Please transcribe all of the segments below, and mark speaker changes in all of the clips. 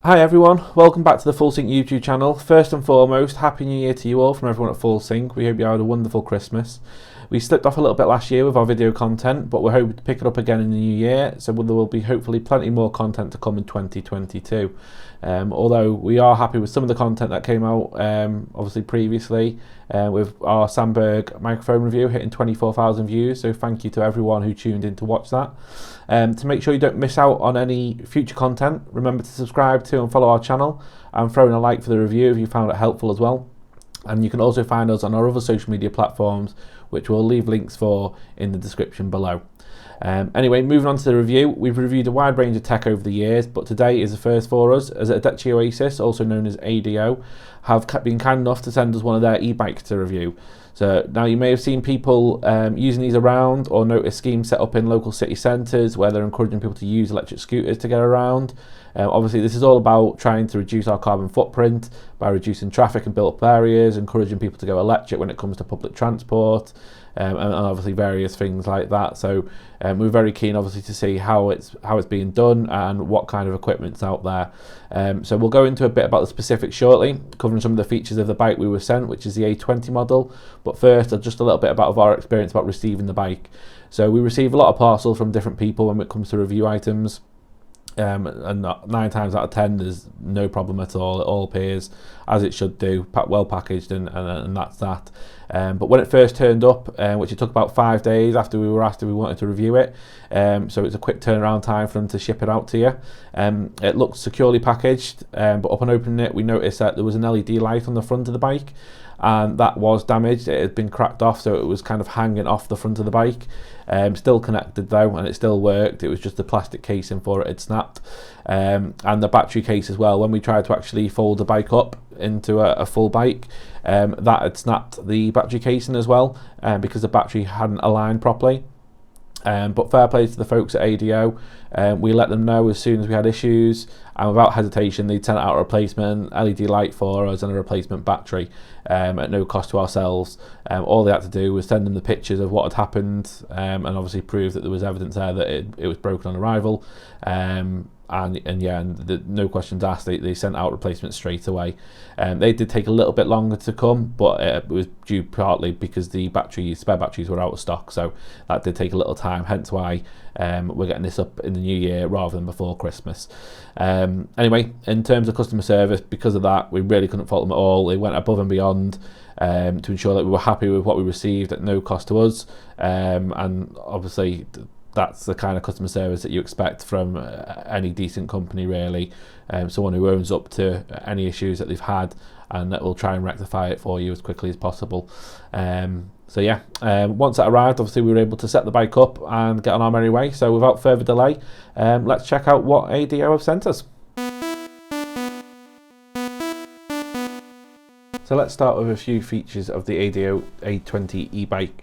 Speaker 1: Hi everyone, welcome back to the Full Sync YouTube channel. First and foremost, Happy New Year to you all from everyone at Full Sync. We hope you had a wonderful Christmas. We slipped off a little bit last year with our video content, but we're hoping to pick it up again in the new year, so there will be hopefully plenty more content to come in 2022. Although we are happy with some of the content that came out obviously previously, with our Sandberg microphone review hitting 24,000 views, so thank you to everyone who tuned in to watch that. To make sure you don't miss out on any future content, remember to subscribe to and follow our channel and throw in a like for the review if you found it helpful as well. And you can also find us on our other social media platforms, which we'll leave links for in the description below. Anyway, moving on to the review, we've reviewed a wide range of tech over the years, but today is the first for us, as A Dece Oasis, also known as ADO, have been kind enough to send us one of their e-bikes to review. So now you may have seen people using these around, or noticed schemes set up in local city centres where they're encouraging people to use electric scooters to get around. Obviously this is all about trying to reduce our carbon footprint by reducing traffic and built up areas, encouraging people to go electric when it comes to public transport, and obviously various things like that. So we're very keen obviously to see how it's being done and what kind of equipment's out there. So we'll go into a bit about the specifics shortly, covering some of the features of the bike we were sent, which is the A20 model. But first, just a little bit about our experience about receiving the bike. So we receive a lot of parcels from different people when it comes to review items. And 9 times out of 10 there's no problem at all. It all appears as it should do, well packaged, and that's that. But when it first turned up, which it took about 5 days after we were asked if we wanted to review it, so it's a quick turnaround time for them to ship it out to you. It looks securely packaged, but upon opening it we noticed that there was an LED light on the front of the bike, and that was damaged. It had been cracked off, so it was kind of hanging off the front of the bike. Still connected though, and it still worked. It was just the plastic casing for it had snapped, and the battery case as well. When we tried to actually fold the bike up into a full bike, that had snapped the battery casing as well, because the battery hadn't aligned properly. But fair play to the folks at ADO. We let them know as soon as we had issues, and without hesitation they sent out a replacement LED light for us and a replacement battery, at no cost to ourselves. All they had to do was send them the pictures of what had happened, and obviously prove that there was evidence there that it was broken on arrival. No questions asked, they sent out replacements straight away. They did take a little bit longer to come, but it was due partly because the spare batteries were out of stock, so that did take a little time, hence why we're getting this up in the new year rather than before Christmas. Anyway, in terms of customer service, because of that, we really couldn't fault them at all. They went above and beyond to ensure that we were happy with what we received at no cost to us, and obviously that's the kind of customer service that you expect from any decent company, really. Someone who owns up to any issues that they've had and that will try and rectify it for you as quickly as possible. Once that arrived, obviously we were able to set the bike up and get on our merry way. So without further delay, let's check out what ADO have sent us. So let's start with a few features of the ADO A20 e-bike.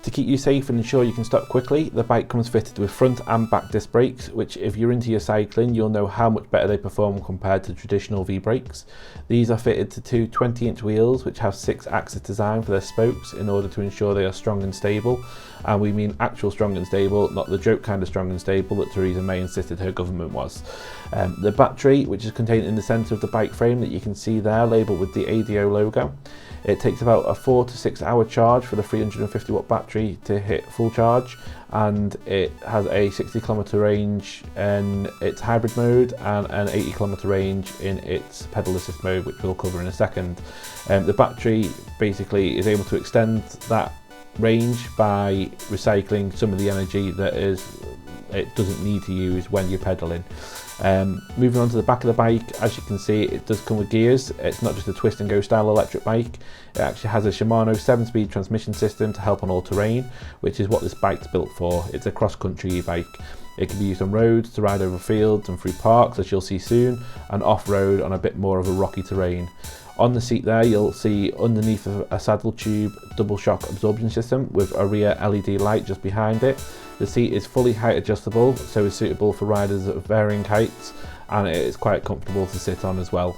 Speaker 1: To keep you safe and ensure you can stop quickly, the bike comes fitted with front and back disc brakes, which if you're into your cycling, you'll know how much better they perform compared to traditional V-brakes. These are fitted to two 20-inch wheels, which have 6-axis design for their spokes in order to ensure they are strong and stable. And we mean actual strong and stable, not the joke kind of strong and stable that Theresa May insisted her government was. The battery, which is contained in the centre of the bike frame that you can see there, labelled with the ADO logo. It takes about a 4 to 6 hour charge for the 350 watt battery to hit full charge, and it has a 60 kilometre range in its hybrid mode and an 80 kilometre range in its pedal assist mode, which we'll cover in a second. The battery basically is able to extend that range by recycling some of the energy that it doesn't need to use when you're pedaling. Moving on to the back of the bike, as you can see, it does come with gears. It's not just a twist and go style electric bike. It actually has a Shimano 7-speed transmission system to help on all terrain, which is what this bike's built for. It's a cross-country e-bike. It can be used on roads to ride over fields and through parks, as you'll see soon, and off-road on a bit more of a rocky terrain. On the seat there, you'll see underneath a saddle tube double shock absorption system with a rear LED light just behind it. The seat is fully height adjustable, so it's suitable for riders of varying heights, and it is quite comfortable to sit on as well.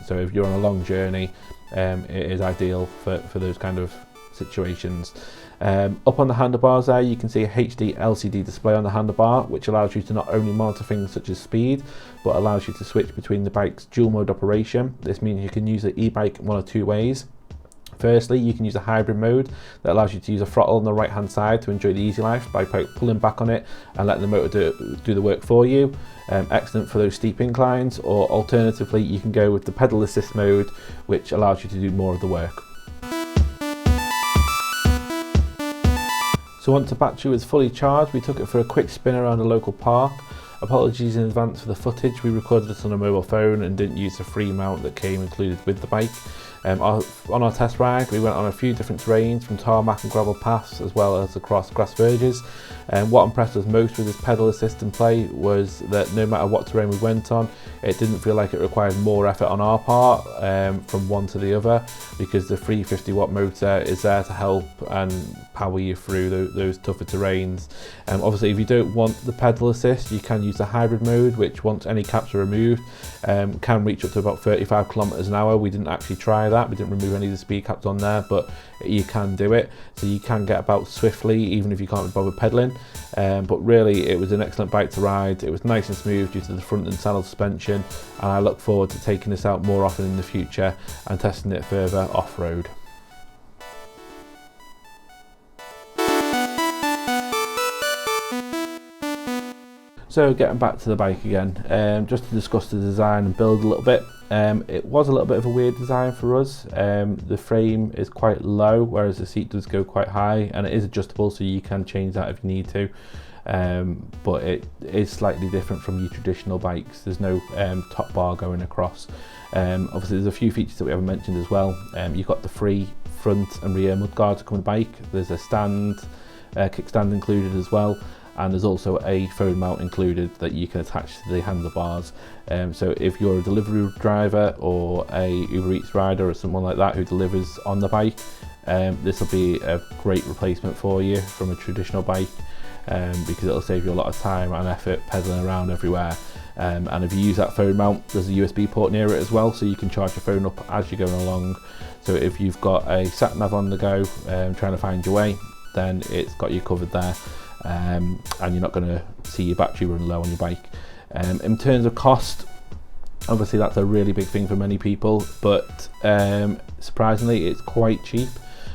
Speaker 1: So if you're on a long journey, it is ideal for those kind of situations. Up on the handlebars there, you can see a HD LCD display on the handlebar, which allows you to not only monitor things such as speed, but allows you to switch between the bike's dual mode operation. This means you can use the e-bike in one of two ways. Firstly, you can use a hybrid mode that allows you to use a throttle on the right hand side to enjoy the easy life by pulling back on it and letting the motor do the work for you. Excellent for those steep inclines, or alternatively you can go with the pedal assist mode, which allows you to do more of the work. So once the battery was fully charged, we took it for a quick spin around a local park. Apologies in advance for the footage, we recorded this on a mobile phone and didn't use the free mount that came included with the bike. On our test ride, we went on a few different terrains, from tarmac and gravel paths as well as across grass verges. What impressed us most with this pedal assist in play was that no matter what terrain we went on, it didn't feel like it required more effort on our part from one to the other, because the 350 watt motor is there to help and power you through those tougher terrains. Obviously, if you don't want the pedal assist, you can use the hybrid mode, which once any caps are removed can reach up to about 35 kilometers an hour. We didn't actually try that, we didn't remove any of the speed caps on there, but you can do it, so you can get about swiftly even if you can't be bothered pedaling. But really, it was an excellent bike to ride. It was nice and smooth due to the front and saddle suspension, and I look forward to taking this out more often in the future and testing it further off-road. So getting back to the bike again, just to discuss the design and build a little bit. It was a little bit of a weird design for us. The frame is quite low, whereas the seat does go quite high, and it is adjustable, so you can change that if you need to. But it is slightly different from your traditional bikes. There's no top bar going across. Obviously there's a few features that we haven't mentioned as well. You've got the free front and rear mudguards to come with the bike. There's a stand, kickstand included as well. And there's also a phone mount included that you can attach to the handlebars. So if you're a delivery driver or a Uber Eats rider or someone like that who delivers on the bike, this will be a great replacement for you from a traditional bike, because it'll save you a lot of time and effort pedaling around everywhere. And if you use that phone mount, there's a USB port near it as well, so you can charge your phone up as you're going along. So if you've got a sat nav on the go trying to find your way, then it's got you covered there. And you're not going to see your battery run low on your bike. In terms of cost, obviously that's a really big thing for many people, but surprisingly it's quite cheap.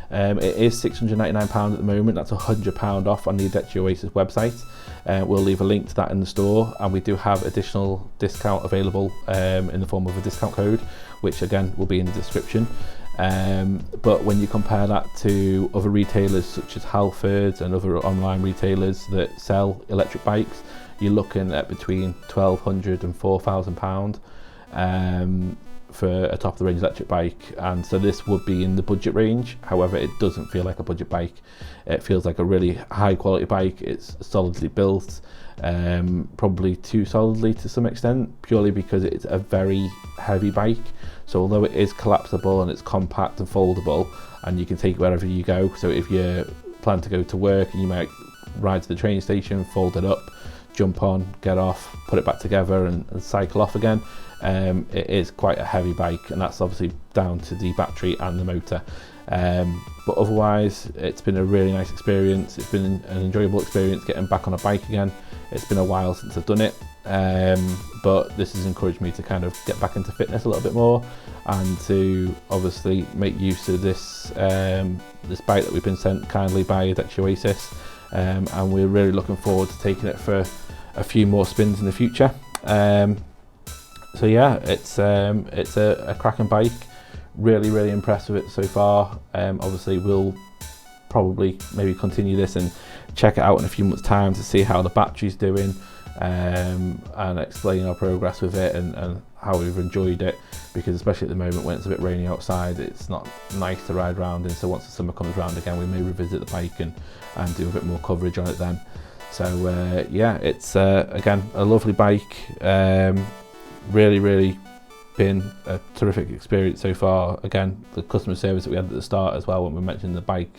Speaker 1: It is £699 at the moment. That's £100 off on the A Dece Oasis website. We'll leave a link to that in the store, and we do have additional discount available in the form of a discount code, which again will be in the description. But when you compare that to other retailers such as Halfords and other online retailers that sell electric bikes, you're looking at between £1,200 and £4,000 for a top of the range electric bike, and so this would be in the budget range. However, it doesn't feel like a budget bike. It feels like a really high quality bike. It's solidly built, probably too solidly to some extent, purely because it's a very heavy bike. So although it is collapsible and it's compact and foldable, and you can take it wherever you go, so if you plan to go to work and you might ride to the train station, fold it up, jump on, get off, put it back together and cycle off again. It is quite a heavy bike, and that's obviously down to the battery and the motor. But otherwise, it's been a really nice experience. It's been an enjoyable experience getting back on a bike again. It's been a while since I've done it, but this has encouraged me to kind of get back into fitness a little bit more, and to obviously make use of this this bike that we've been sent kindly by A Dece Oasis, and we're really looking forward to taking it for a few more spins in the future. So yeah, it's a cracking bike. Really impressed with it so far. Obviously we'll probably maybe continue this and check it out in a few months' time to see how the battery's doing, and explain our progress with it and how we've enjoyed it, because especially at the moment when it's a bit rainy outside, it's not nice to ride around in. So once the summer comes around again, we may revisit the bike and do a bit more coverage on it then. So yeah, it's again a lovely bike. Really been a terrific experience so far. Again, the customer service that we had at the start as well, when we mentioned the bike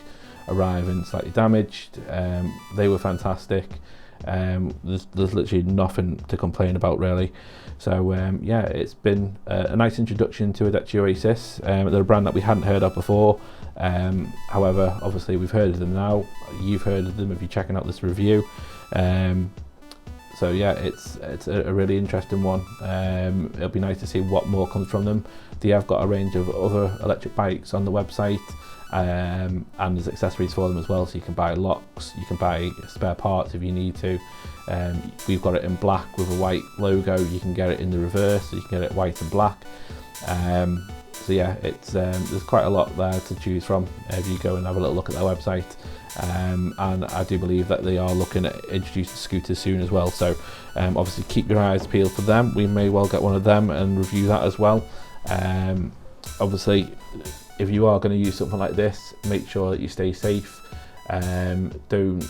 Speaker 1: arriving slightly damaged, they were fantastic. There's literally nothing to complain about really. So yeah, it's been a nice introduction to A Dece Oasis. They're a brand that we hadn't heard of before. However, obviously we've heard of them now. You've heard of them if you're checking out this review. So yeah, it's a really interesting one. It'll be nice to see what more comes from them. They have got a range of other electric bikes on the website, and there's accessories for them as well, so you can buy locks, you can buy spare parts if you need to. We've got it in black with a white logo. You can get it in the reverse, so you can get it white and black. So yeah, it's there's quite a lot there to choose from if you go and have a little look at their website. And I do believe that they are looking at introducing scooters soon as well, so obviously keep your eyes peeled for them. We may well get one of them and review that as well. Obviously, if you are going to use something like this, make sure that you stay safe. Don't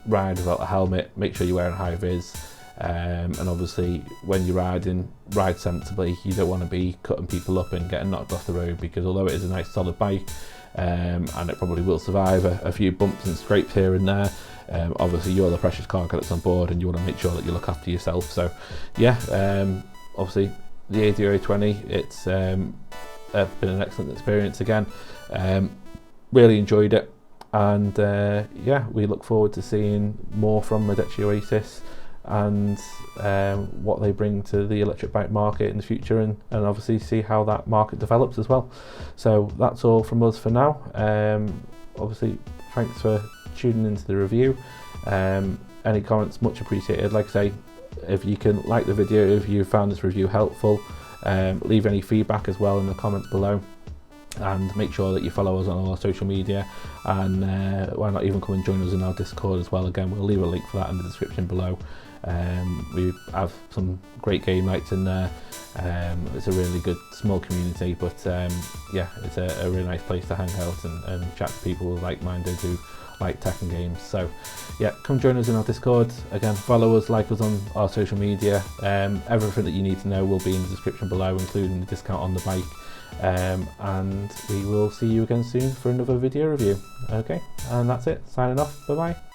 Speaker 1: ride without a helmet, make sure you're wearing high vis, and obviously when you're riding, ride sensibly. You don't want to be cutting people up and getting knocked off the road, because although it is a nice solid bike, and it probably will survive a few bumps and scrapes here and there, obviously you're the precious cargo that's on board, and you want to make sure that you look after yourself. So yeah, obviously the A20, it's been an excellent experience again. Really enjoyed it, and yeah, we look forward to seeing more from A Dece Oasis and what they bring to the electric bike market in the future, and obviously see how that market develops as well. So that's all from us for now. Obviously thanks for tuning into the review. Any comments much appreciated. Like I say, if you can like the video if you found this review helpful, leave any feedback as well in the comments below, and make sure that you follow us on all our social media, and why not even come and join us in our Discord as well. Again, we'll leave a link for that in the description below. We have some great game nights in there. It's a really good small community, but yeah, it's a really nice place to hang out and chat to people like-minded who like tech and games. So yeah, come join us in our Discord. Again, follow us, like us on our social media. Everything that you need to know will be in the description below, including the discount on the bike. And we will see you again soon for another video review. Okay, and that's it, signing off, bye bye.